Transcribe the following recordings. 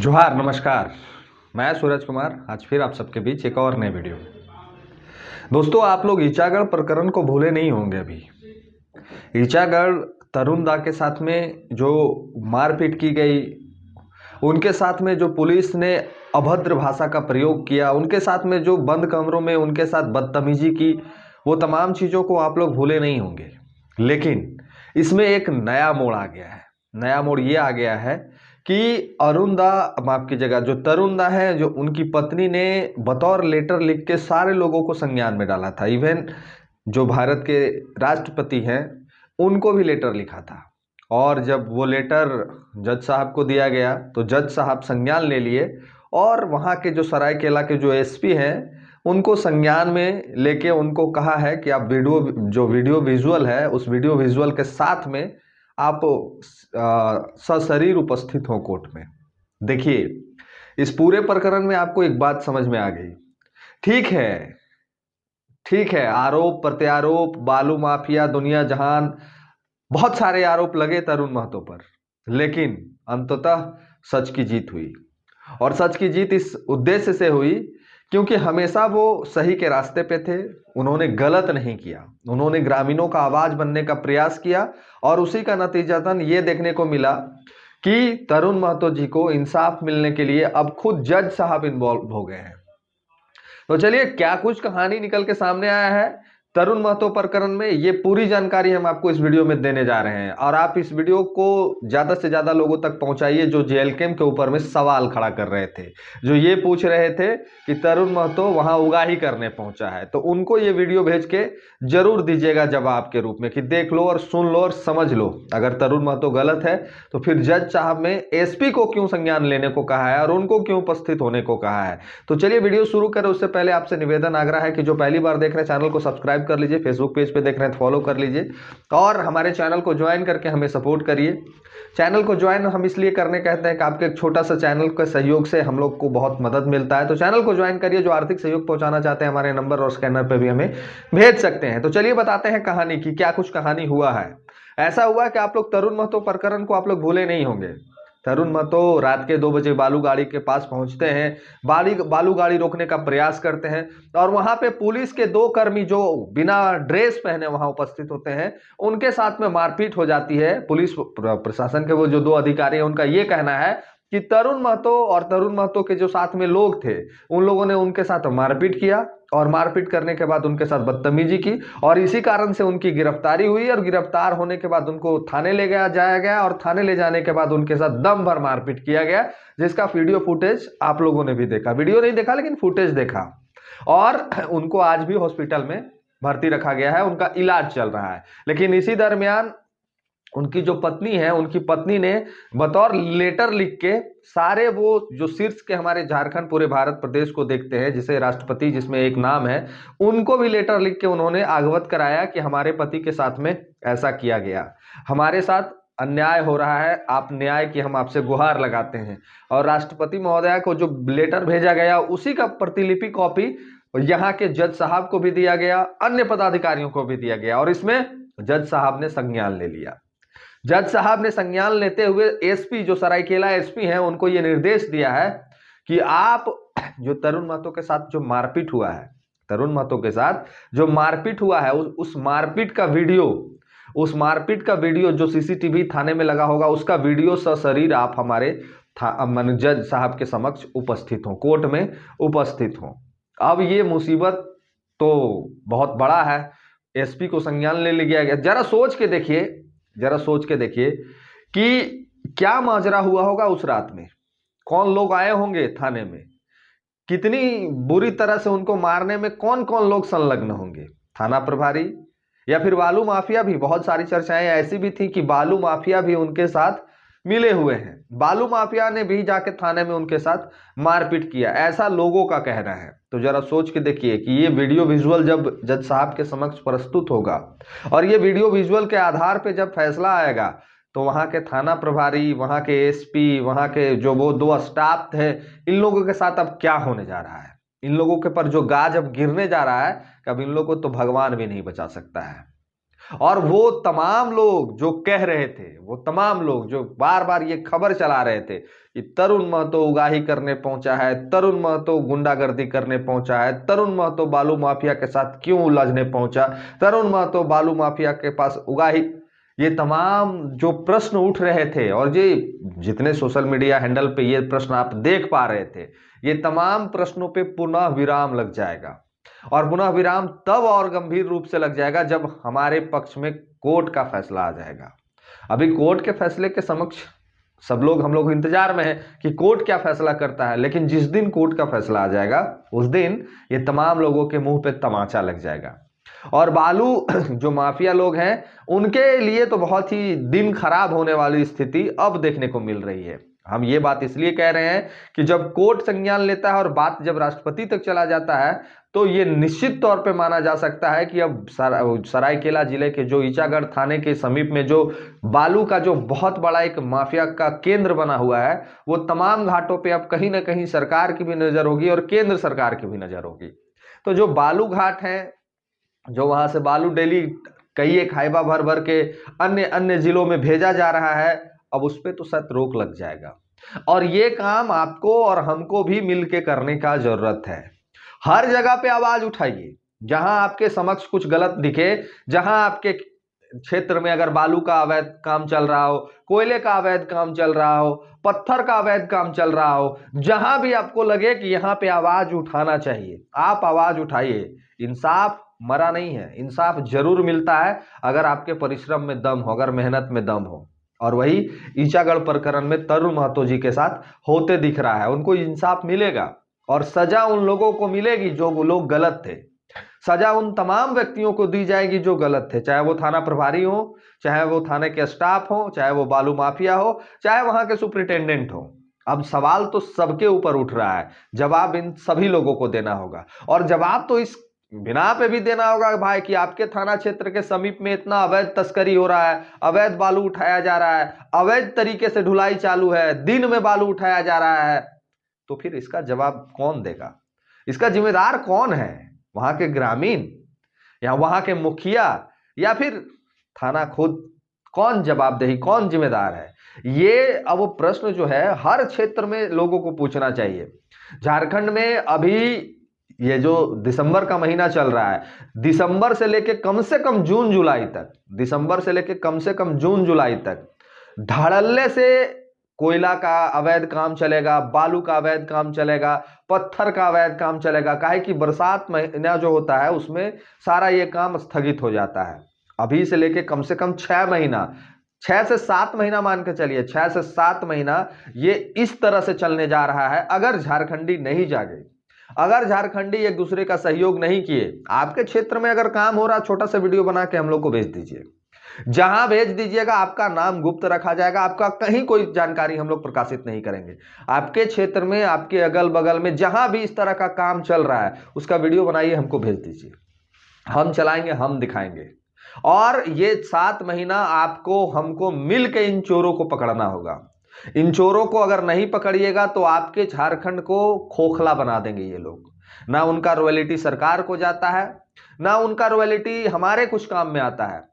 जोहार नमस्कार। मैं सूरज कुमार आज फिर आप सबके बीच एक और नए वीडियो। दोस्तों, आप लोग ईचागढ़ प्रकरण को भूले नहीं होंगे। अभी ईचागढ़ तरुण दा के साथ में जो मारपीट की गई, उनके साथ में जो पुलिस ने अभद्र भाषा का प्रयोग किया, उनके साथ में जो बंद कमरों में उनके साथ बदतमीजी की, वो तमाम चीज़ों को आप लोग भूले नहीं होंगे। लेकिन इसमें एक नया मोड़ आ गया है। नया मोड़ ये आ गया है कि अरुण दा, माफ कीजिएगा, जो तरुण दा है, जो उनकी पत्नी ने बतौर लेटर लिख के सारे लोगों को संज्ञान में डाला था। इवन जो भारत के राष्ट्रपति हैं उनको भी लेटर लिखा था। और जब वो लेटर जज साहब को दिया गया तो जज साहब संज्ञान ले लिए और वहाँ के जो सरायकेला के जो एसपी हैं उनको संज्ञान में लेके उनको कहा है कि आप वीडियो विजुअल है, उस वीडियो विजुअल के साथ में आप सशरीर उपस्थित हो कोर्ट में। देखिए, इस पूरे प्रकरण में आपको एक बात समझ में आ गई। ठीक है, आरोप प्रत्यारोप, बालू माफिया, दुनिया जहान, बहुत सारे आरोप लगे तरुण महतो पर, लेकिन अंततः सच की जीत हुई। और सच की जीत इस उद्देश्य से हुई क्योंकि हमेशा वो सही के रास्ते पे थे। उन्होंने गलत नहीं किया, उन्होंने ग्रामीणों का आवाज बनने का प्रयास किया और उसी का नतीजतन ये देखने को मिला कि तरुण महतो जी को इंसाफ मिलने के लिए अब खुद जज साहब इन्वॉल्व हो गए हैं। तो चलिए, क्या कुछ कहानी निकल के सामने आया है तरुण महतो प्रकरण में, ये पूरी जानकारी हम आपको इस वीडियो में देने जा रहे हैं। और आप इस वीडियो को ज्यादा से ज्यादा लोगों तक पहुंचाइए जो जेल कैंप के ऊपर में सवाल खड़ा कर रहे थे, जो ये पूछ रहे थे कि तरुण महतो वहां उगाही करने पहुंचा है, तो उनको ये वीडियो भेज के जरूर दीजिएगा जवाब के रूप में कि देख लो और सुन लो और समझ लो। अगर तरुण महतो गलत है तो फिर जज साहब ने एसपी को क्यों संज्ञान लेने को कहा है और उनको क्यों उपस्थित होने को कहा है। तो चलिए वीडियो शुरू करें। उससे पहले आपसे निवेदन आग्रह है कि जो पहली बार देख रहे हैं चैनल को सब्सक्राइब कर लीजिए, फेसबुक पेज पे देख रहे हैं तो फॉलो कर लीजिए और हमारे चैनल को ज्वाइन करके हमें सपोर्ट करिए। चैनल को ज्वाइन हम इसलिए करने कहते हैं कि आपके एक छोटा सा चैनल के सहयोग से हम लोग को बहुत मदद मिलता है। तो चैनल को ज्वाइन करिए। जो आर्थिक सहयोग पहुंचाना चाहते हैं हमारे नंबर और स्कैनर पे भी हमें भेज सकते हैं। तो चलिए बताते हैं कहानी की, क्या कुछ कहानी हुआ है। ऐसा हुआ कि आप लोग तरुण महतो प्रकरण को आप लोग भूले नहीं होंगे। तरुण महतो रात के 2 बजे बालू गाड़ी के पास पहुंचते हैं, बालू गाड़ी रोकने का प्रयास करते हैं और वहां पे पुलिस के 2 कर्मी जो बिना ड्रेस पहने वहां उपस्थित होते हैं, उनके साथ में मारपीट हो जाती है। पुलिस प्रशासन के वो जो 2 अधिकारी हैं उनका ये कहना है कि तरुण महतो और तरुण महतो के जो साथ में लोग थे उन लोगों ने उनके साथ मारपीट किया और मारपीट करने के बाद उनके साथ बदतमीजी की और इसी कारण से उनकी गिरफ्तारी हुई और गिरफ्तार होने के बाद उनको थाने ले जाया गया और थाने ले जाने के बाद उनके साथ दम भर मारपीट किया गया, जिसका वीडियो फुटेज आप लोगों ने भी देखा। वीडियो नहीं देखा लेकिन फुटेज देखा। और उनको आज भी हॉस्पिटल में भर्ती रखा गया है, उनका इलाज चल रहा है। लेकिन इसी दरमियान उनकी जो पत्नी है, उनकी पत्नी ने बतौर लेटर लिख के सारे वो जो शीर्ष के हमारे झारखंड पूरे भारत प्रदेश को देखते हैं जिसे राष्ट्रपति जिसमें एक नाम है, उनको भी लेटर लिख के उन्होंने अवगत कराया कि हमारे पति के साथ में ऐसा किया गया, हमारे साथ अन्याय हो रहा है, आप न्याय की हम आपसे गुहार लगाते हैं। और राष्ट्रपति महोदय को जो लेटर भेजा गया उसी का प्रतिलिपि कॉपी यहाँ के जज साहब को भी दिया गया, अन्य पदाधिकारियों को भी दिया गया और इसमें जज साहब ने संज्ञान ले लिया। जज साहब ने संज्ञान लेते हुए एसपी जो सरायकेला एसपी हैं उनको यह निर्देश दिया है कि आप जो तरुण महतो के साथ जो मारपीट हुआ है, तरुण महतो के साथ जो मारपीट हुआ है उस मारपीट का वीडियो जो सीसीटीवी थाने में लगा होगा उसका वीडियो सशरीर आप हमारे जज साहब के समक्ष उपस्थित हो, कोर्ट में उपस्थित हो। अब ये मुसीबत तो बहुत बड़ा है, एसपी को संज्ञान ले लिया गया। जरा सोच के देखिए कि क्या माजरा हुआ होगा उस रात में, कौन लोग आए होंगे थाने में, कितनी बुरी तरह से उनको मारने में कौन कौन लोग संलग्न होंगे, थाना प्रभारी या फिर बालू माफिया भी। बहुत सारी चर्चाएं ऐसी भी थी कि बालू माफिया भी उनके साथ मिले हुए हैं, बालू माफिया ने भी जाके थाने में उनके साथ मारपीट किया, ऐसा लोगों का कहना है। तो जरा सोच के देखिए कि ये वीडियो विजुअल जब जज साहब के समक्ष प्रस्तुत होगा और ये वीडियो विजुअल के आधार पे जब फैसला आएगा तो वहां के थाना प्रभारी, वहां के एसपी, वहां के जो वो 2 स्टाफ थे, इन लोगों के साथ अब क्या होने जा रहा है, इन लोगों के पर जो गाज अब गिरने जा रहा है, कब इन लोगों को तो भगवान भी नहीं बचा सकता है। और वो तमाम लोग जो कह रहे थे, वो तमाम लोग जो बार बार ये खबर चला रहे थे कि तरुण महतो उगाही करने पहुंचा है, तरुण महतो गुंडागर्दी करने पहुंचा है, तरुण महतो बालू माफिया के साथ क्यों उलझने पहुंचा, तरुण महतो बालू माफिया के पास उगाही, ये तमाम जो प्रश्न उठ रहे थे और ये जितने सोशल मीडिया हैंडल पे ये प्रश्न आप देख पा रहे थे, ये तमाम प्रश्नों पे पुनः विराम लग जाएगा। और पुनः विराम तब और गंभीर रूप से लग जाएगा जब हमारे पक्ष में कोर्ट का फैसला आ जाएगा। अभी कोर्ट के फैसले के समक्ष सब लोग, हम लोग इंतजार में हैं कि कोर्ट क्या फैसला करता है, लेकिन जिस दिन कोर्ट का फैसला आ जाएगा उस दिन ये तमाम लोगों के मुंह पे तमाचा लग जाएगा। और बालू जो माफिया लोग हैं उनके लिए तो बहुत ही दिन खराब होने वाली स्थिति अब देखने को मिल रही है। हम ये बात इसलिए कह रहे हैं कि जब कोर्ट संज्ञान लेता है और बात जब राष्ट्रपति तक चला जाता है तो ये निश्चित तौर पे माना जा सकता है कि अब सरायकेला जिले के जो ईचागढ़ थाने के समीप में जो बालू का जो बहुत बड़ा एक माफिया का केंद्र बना हुआ है, वो तमाम घाटों पे अब कहीं ना कहीं सरकार की भी नजर होगी और केंद्र सरकार की भी नजर होगी। तो जो बालू घाट है, जो वहां से बालू डेली कई एक हाइबा भर भर के अन्य अन्य जिलों में भेजा जा रहा है, अब उस पर तो सख्त रोक लग जाएगा। और ये काम आपको और हमको भी मिलके करने का जरूरत है। हर जगह पे आवाज उठाइए जहां आपके समक्ष कुछ गलत दिखे, जहां आपके क्षेत्र में अगर बालू का अवैध काम चल रहा हो, कोयले का अवैध काम चल रहा हो, पत्थर का अवैध काम चल रहा हो, जहां भी आपको लगे कि यहां पे आवाज उठाना चाहिए, आप आवाज उठाइए। इंसाफ मरा नहीं है, इंसाफ जरूर मिलता है अगर आपके परिश्रम में दम हो, अगर मेहनत में दम हो। और वही ईचागढ़ प्रकरण में तरुण महतो जी के साथ होते दिख रहा है। उनको इंसाफ मिलेगा और सजा उन लोगों को मिलेगी जो लोग गलत थे। सजा उन तमाम व्यक्तियों को दी जाएगी जो गलत थे, चाहे वो थाना प्रभारी हो, चाहे वो थाने के स्टाफ हो, चाहे वो बालू माफिया हो, चाहे वहां के सुपरिटेंडेंट हो। अब सवाल तो सबके ऊपर उठ रहा है, जवाब इन सभी लोगों को देना होगा। और जवाब तो इस बिना पे भी देना होगा भाई कि आपके थाना क्षेत्र के समीप में इतना अवैध तस्करी हो रहा है, अवैध बालू उठाया जा रहा है, अवैध तरीके से ढुलाई चालू है, दिन में बालू उठाया जा रहा है, तो फिर इसका जवाब कौन देगा? इसका जिम्मेदार कौन है? वहां के ग्रामीण या वहां के मुखिया या फिर थाना खुद? कौन जवाबदेही, कौन जिम्मेदार है? ये अब प्रश्न जो है हर क्षेत्र में लोगों को पूछना चाहिए। झारखंड में अभी ये जो दिसंबर का महीना चल रहा है, दिसंबर से लेके कम से कम जून जुलाई तक, दिसंबर से लेके कम से कम जून जुलाई तक धड़ल्ले से कोयला का अवैध काम चलेगा, बालू का अवैध काम चलेगा, पत्थर का अवैध काम चलेगा। काहे कि बरसात महीना जो होता है उसमें सारा ये काम स्थगित हो जाता है। अभी से लेके कम से कम 6 महीना, 6 से 7 महीना मान के चलिए, 6 से 7 महीना ये इस तरह से चलने जा रहा है। अगर झारखंडी नहीं जागे, अगर झारखंडी एक दूसरे का सहयोग नहीं किए, आपके क्षेत्र में अगर काम हो रहा, छोटा सा वीडियो बना के हम लोग को भेज दीजिए। जहां भेज दीजिएगा आपका नाम गुप्त रखा जाएगा, आपका कहीं कोई जानकारी हम लोग प्रकाशित नहीं करेंगे। आपके क्षेत्र में, आपके अगल बगल में जहां भी इस तरह का काम चल रहा है उसका वीडियो बनाइए, हमको भेज दीजिए। हम चलाएंगे, हम दिखाएंगे। और ये 7 महीना आपको हमको मिल के इन चोरों को पकड़ना होगा। इन चोरों को अगर नहीं पकड़िएगा तो आपके झारखंड को खोखला बना देंगे ये लोग। ना उनका रॉयल्टी सरकार को जाता है, ना उनका रॉयल्टी हमारे कुछ काम में आता है।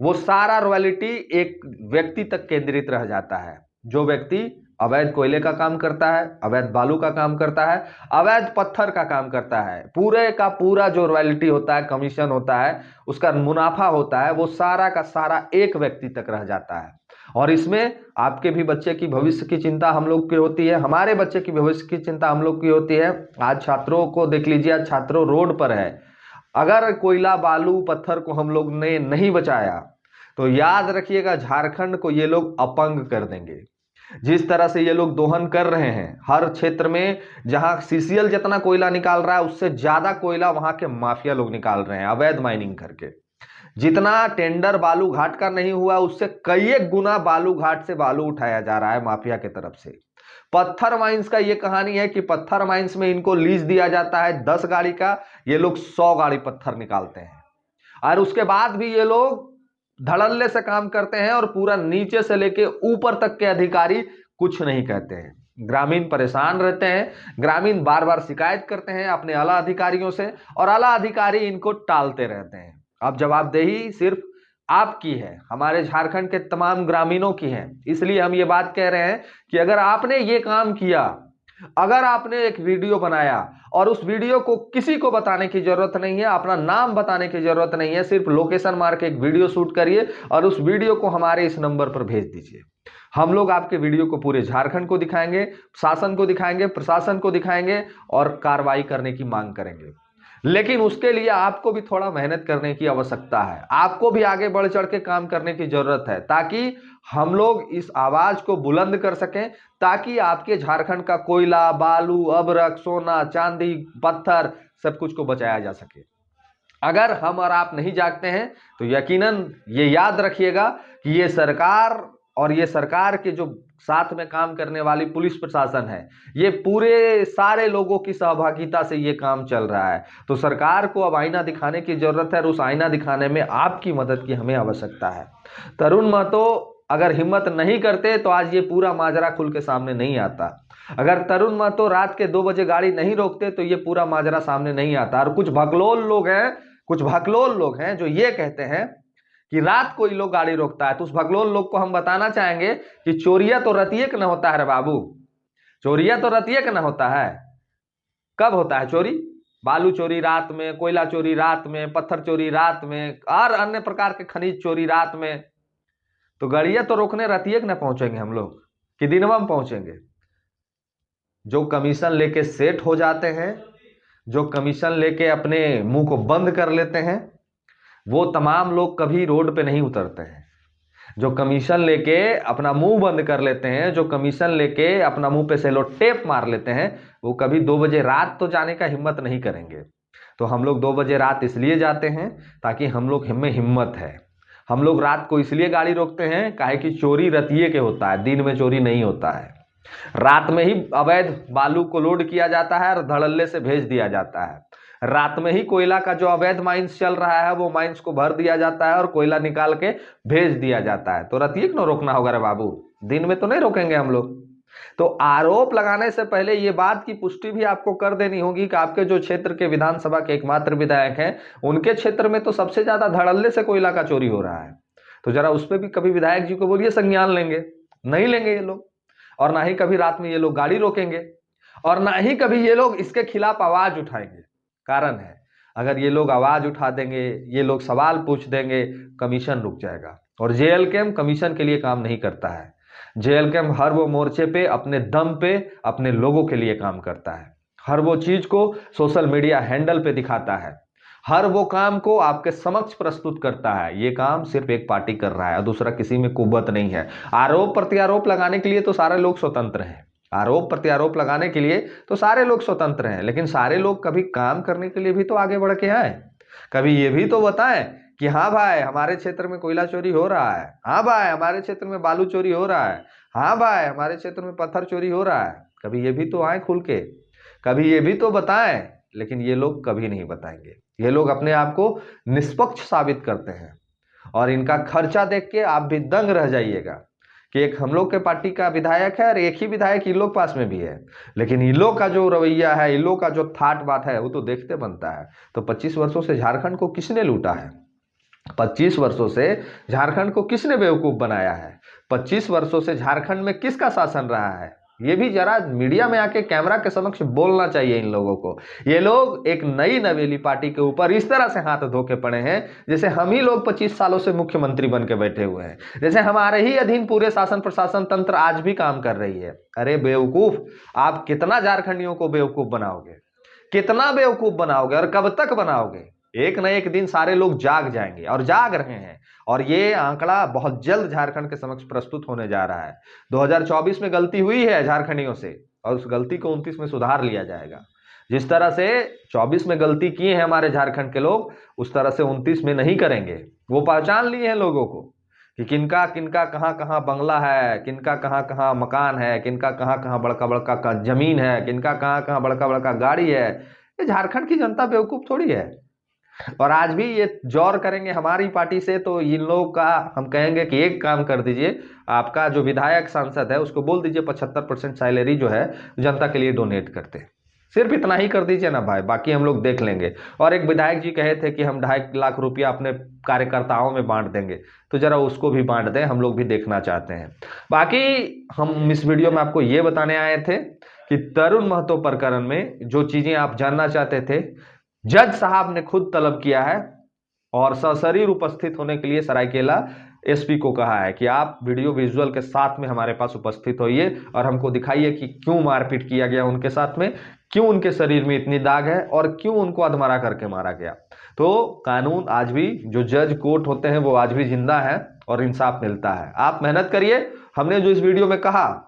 वो सारा रॉयल्टी एक व्यक्ति तक केंद्रित रह जाता है, जो व्यक्ति अवैध कोयले का काम करता है, अवैध बालू का काम करता है, अवैध पत्थर का काम करता है। पूरे का पूरा जो रॉयल्टी होता है, कमीशन होता है, उसका मुनाफा होता है, वो सारा का सारा एक व्यक्ति तक रह जाता है। और इसमें आपके भी बच्चे की भविष्य की चिंता हम लोग की होती है, हमारे बच्चे की भविष्य की चिंता हम लोग की होती है। आज छात्रों को देख लीजिए, आज छात्रों रोड पर है। अगर कोयला बालू पत्थर को हम लोग ने नहीं बचाया तो याद रखिएगा झारखंड को ये लोग अपंग कर देंगे। जिस तरह से ये लोग दोहन कर रहे हैं हर क्षेत्र में, जहां सीसीएल जितना कोयला निकाल रहा है उससे ज्यादा कोयला वहां के माफिया लोग निकाल रहे हैं अवैध माइनिंग करके। जितना टेंडर बालू घाट का नहीं हुआ उससे कई एक गुना बालू घाट से बालू उठाया जा रहा है माफिया की तरफ से। पत्थर माइंस का ये कहानी है कि पत्थर माइंस में इनको लीज दिया जाता है 10 गाड़ी का, ये लोग 100 गाड़ी पत्थर निकालते हैं। और उसके बाद भी ये लोग धड़ल्ले से काम करते हैं और पूरा नीचे से लेके ऊपर तक के अधिकारी कुछ नहीं कहते हैं। ग्रामीण परेशान रहते हैं, ग्रामीण बार बार शिकायत करते हैं अपने आला अधिकारियों से और आला अधिकारी इनको टालते रहते हैं। अब जवाबदेही सिर्फ आपकी है, हमारे झारखंड के तमाम ग्रामीणों की है। इसलिए हम ये बात कह रहे हैं कि अगर आपने ये काम किया, अगर आपने एक वीडियो बनाया और उस वीडियो को किसी को बताने की जरूरत नहीं है, अपना नाम बताने की जरूरत नहीं है, सिर्फ लोकेशन मार के एक वीडियो शूट करिए और उस वीडियो को हमारे इस नंबर पर भेज दीजिए। हम लोग आपके वीडियो को पूरे झारखंड को दिखाएंगे, शासन को दिखाएंगे, प्रशासन को दिखाएंगे और कार्रवाई करने की मांग करेंगे। लेकिन उसके लिए आपको भी थोड़ा मेहनत करने की आवश्यकता है, आपको भी आगे बढ़ चढ़ के काम करने की जरूरत है, ताकि हम लोग इस आवाज को बुलंद कर सकें, ताकि आपके झारखंड का कोयला, बालू, अभ्रक, सोना, चांदी, पत्थर सब कुछ को बचाया जा सके। अगर हम और आप नहीं जागते हैं तो यकीनन ये याद रखिएगा कि ये सरकार और ये सरकार के जो साथ में काम करने वाली पुलिस प्रशासन है, ये पूरे सारे लोगों की सहभागिता से ये काम चल रहा है। तो सरकार को अब आईना दिखाने की जरूरत है और उस आईना दिखाने में आपकी मदद की हमें आवश्यकता है। तरुण महतो अगर हिम्मत नहीं करते तो आज ये पूरा माजरा खुल के सामने नहीं आता। अगर तरुण महतो रात के 2 बजे गाड़ी नहीं रोकते तो ये पूरा माजरा सामने नहीं आता। और कुछ भकलोल लोग हैं जो ये कहते हैं कि रात को ये लोग गाड़ी रोकता है, तो उस भगलोल लोग को हम बताना चाहेंगे कि चोरिया तो रतिये का न होता है रे बाबू, चोरिया तो रतिये का न होता है। कब होता है चोरी? बालू चोरी रात में, कोयला चोरी रात में, पत्थर चोरी रात में और अन्य प्रकार के खनिज चोरी रात में। तो गाड़ियां तो रोकने रतिये न पहुंचेंगे हम लोग कि दिनवा में पहुंचेंगे? जो कमीशन लेके सेट हो जाते हैं, जो कमीशन लेके अपने मुंह को बंद कर लेते हैं, वो तमाम लोग कभी रोड पे नहीं उतरते हैं। जो कमीशन लेके अपना मुंह बंद कर लेते हैं, जो कमीशन लेके अपना मुंह पे सेलो टेप मार लेते हैं, वो कभी 2 बजे रात तो जाने का हिम्मत नहीं करेंगे। तो हम लोग 2 बजे रात इसलिए जाते हैं ताकि हम लोग में हिम्मत है। हम लोग रात को इसलिए गाड़ी रोकते हैं काहे कि चोरी रतिये के होता है, दिन में चोरी नहीं होता है। रात में ही अवैध बालू को लोड किया जाता है और धड़ल्ले से भेज दिया जाता है। रात में ही कोयला का जो अवैध माइंस चल रहा है वो माइंस को भर दिया जाता है और कोयला निकाल के भेज दिया जाता है। तो रतिये क्यों रोकना होगा रे बाबू? दिन में तो नहीं रोकेंगे हम लोग। तो आरोप लगाने से पहले ये बात की पुष्टि भी आपको कर देनी होगी कि आपके जो क्षेत्र के विधानसभा के एकमात्र विधायक हैं, उनके क्षेत्र में तो सबसे ज्यादा धड़ल्ले से कोयला का चोरी हो रहा है। तो जरा उस पर भी कभी विधायक जी को बोलिए संज्ञान लेंगे। नहीं लेंगे ये लोग, और ना ही कभी रात में ये लोग गाड़ी रोकेंगे, और ना ही कभी ये लोग इसके खिलाफ आवाज उठाएंगे। कारण है, अगर ये लोग आवाज उठा देंगे, ये लोग सवाल पूछ देंगे, कमीशन रुक जाएगा। और जेएलकेएम कमीशन के लिए काम नहीं करता है। जेएलकेएम हर वो मोर्चे पे अपने दम पे अपने लोगों के लिए काम करता है। हर वो चीज को सोशल मीडिया हैंडल पे दिखाता है, हर वो काम को आपके समक्ष प्रस्तुत करता है। ये काम सिर्फ एक पार्टी कर रहा है और दूसरा किसी में कुव्वत नहीं है। आरोप प्रत्यारोप लगाने के लिए तो सारे लोग स्वतंत्र हैं, आरोप प्रत्यारोप लगाने के लिए तो सारे लोग स्वतंत्र हैं, लेकिन सारे लोग कभी काम करने के लिए भी तो आगे बढ़ के आए। कभी ये भी तो बताएं कि हाँ भाई हमारे क्षेत्र में कोयला चोरी हो रहा है, हाँ भाई हमारे क्षेत्र में बालू चोरी हो रहा है, हाँ भाई हमारे क्षेत्र में पत्थर चोरी हो रहा है। कभी ये भी तो आए खुल के, कभी ये भी तो बताएं। लेकिन ये लोग कभी नहीं बताएंगे। ये लोग अपने आप को निष्पक्ष साबित करते हैं और इनका खर्चा देख के आप भी दंग रह जाइएगा कि एक हम लोग के पार्टी का विधायक है और एक ही विधायक इन लोग पास में भी है, लेकिन इन लोग का जो रवैया है, इन लोग का जो थाट बात है, वो तो देखते बनता है। तो 25 वर्षों से झारखंड को किसने लूटा है? 25 वर्षों से झारखंड को किसने बेवकूफ बनाया है? 25 वर्षों से झारखंड में किसका शासन रहा है? ये भी जरा मीडिया में आके कैमरा के समक्ष बोलना चाहिए इन लोगों को। ये लोग एक नई नवेली पार्टी के ऊपर इस तरह से हाथ धो के पड़े हैं जैसे हम ही लोग 25 सालों से मुख्यमंत्री बन के बैठे हुए हैं, जैसे हमारे ही अधीन पूरे शासन प्रशासन तंत्र आज भी काम कर रही है। अरे बेवकूफ, आप कितना झारखंडियों को बेवकूफ बनाओगे, कितना बेवकूफ बनाओगे और कब तक बनाओगे? एक न एक दिन सारे लोग जाग जाएंगे और जाग रहे हैं। और ये आंकड़ा बहुत जल्द झारखंड के समक्ष प्रस्तुत होने जा रहा है। 2024 में गलती हुई है झारखंडियों से और उस गलती को 29 में सुधार लिया जाएगा। जिस तरह से 24 में गलती किए हैं हमारे झारखंड के लोग, उस तरह से 29 में नहीं करेंगे। वो पहचान लिए हैं लोगों को कि किनका किनका कहाँ कहाँ बंगला है, किनका कहाँ कहाँ मकान है, किनका कहाँ कहाँ बड़का बड़का जमीन है, किनका कहाँ कहाँ बड़का बड़का गाड़ी है। ये झारखंड की जनता बेवकूफ थोड़ी है। और आज भी ये जोर करेंगे हमारी पार्टी से, तो इन लोगों का हम कहेंगे कि एक काम कर दीजिए, आपका जो विधायक सांसद है उसको बोल दीजिए 75% सैलरी जो है जनता के लिए डोनेट करते। सिर्फ इतना ही कर दीजिए ना भाई, बाकी हम लोग देख लेंगे। और एक विधायक जी कहे थे कि हम 2.5 लाख रुपया अपने कार्यकर्ताओं में बांट देंगे, तो जरा उसको भी बांट दें, हम लोग भी देखना चाहते हैं। बाकी हम इस वीडियो में आपको ये बताने आए थे कि तरुण महतो प्रकरण में जो चीजें आप जानना चाहते थे, जज साहब ने खुद तलब किया है और सशरीर उपस्थित होने के लिए सरायकेला एसपी को कहा है कि आप वीडियो विजुअल के साथ में हमारे पास उपस्थित होइए और हमको दिखाइए कि क्यों मारपीट किया गया उनके साथ में, क्यों उनके शरीर में इतनी दाग है और क्यों उनको अधमरा करके मारा गया। तो कानून आज भी, जो जज कोर्ट होते हैं वो आज भी जिंदा है और इंसाफ मिलता है। आप मेहनत करिए। हमने जो इस वीडियो में कहा,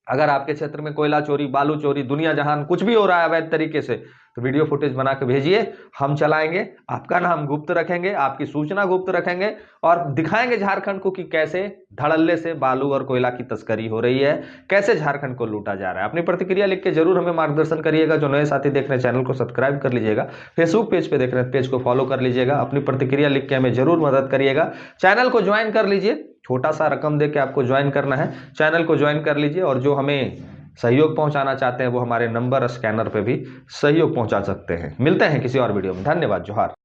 अगर आपके क्षेत्र में कोयला चोरी, बालू चोरी, दुनिया जहान कुछ भी हो रहा है अवैध तरीके से, तो वीडियो फुटेज बना के भेजिए, हम चलाएंगे। आपका नाम गुप्त रखेंगे, आपकी सूचना गुप्त रखेंगे और दिखाएंगे झारखंड को कि कैसे धड़ल्ले से बालू और कोयला की तस्करी हो रही है, कैसे झारखंड को लूटा जा रहा है। अपनी प्रतिक्रिया लिख के जरूर हमें मार्गदर्शन करिएगा। जो नए साथी देख रहे हैं चैनल को सब्सक्राइब कर लीजिएगा, फेसबुक पेज पे देख रहे हैं पेज को फॉलो कर लीजिएगा। अपनी प्रतिक्रिया लिख के हमें जरूर मदद करिएगा। चैनल को ज्वाइन कर लीजिए, छोटा सा रकम दे के आपको ज्वाइन करना है, चैनल को ज्वाइन कर लीजिए। और जो हमें सहयोग पहुंचाना चाहते हैं वो हमारे नंबर स्कैनर पे भी सहयोग पहुंचा सकते हैं। मिलते हैं किसी और वीडियो में। धन्यवाद। जोहार।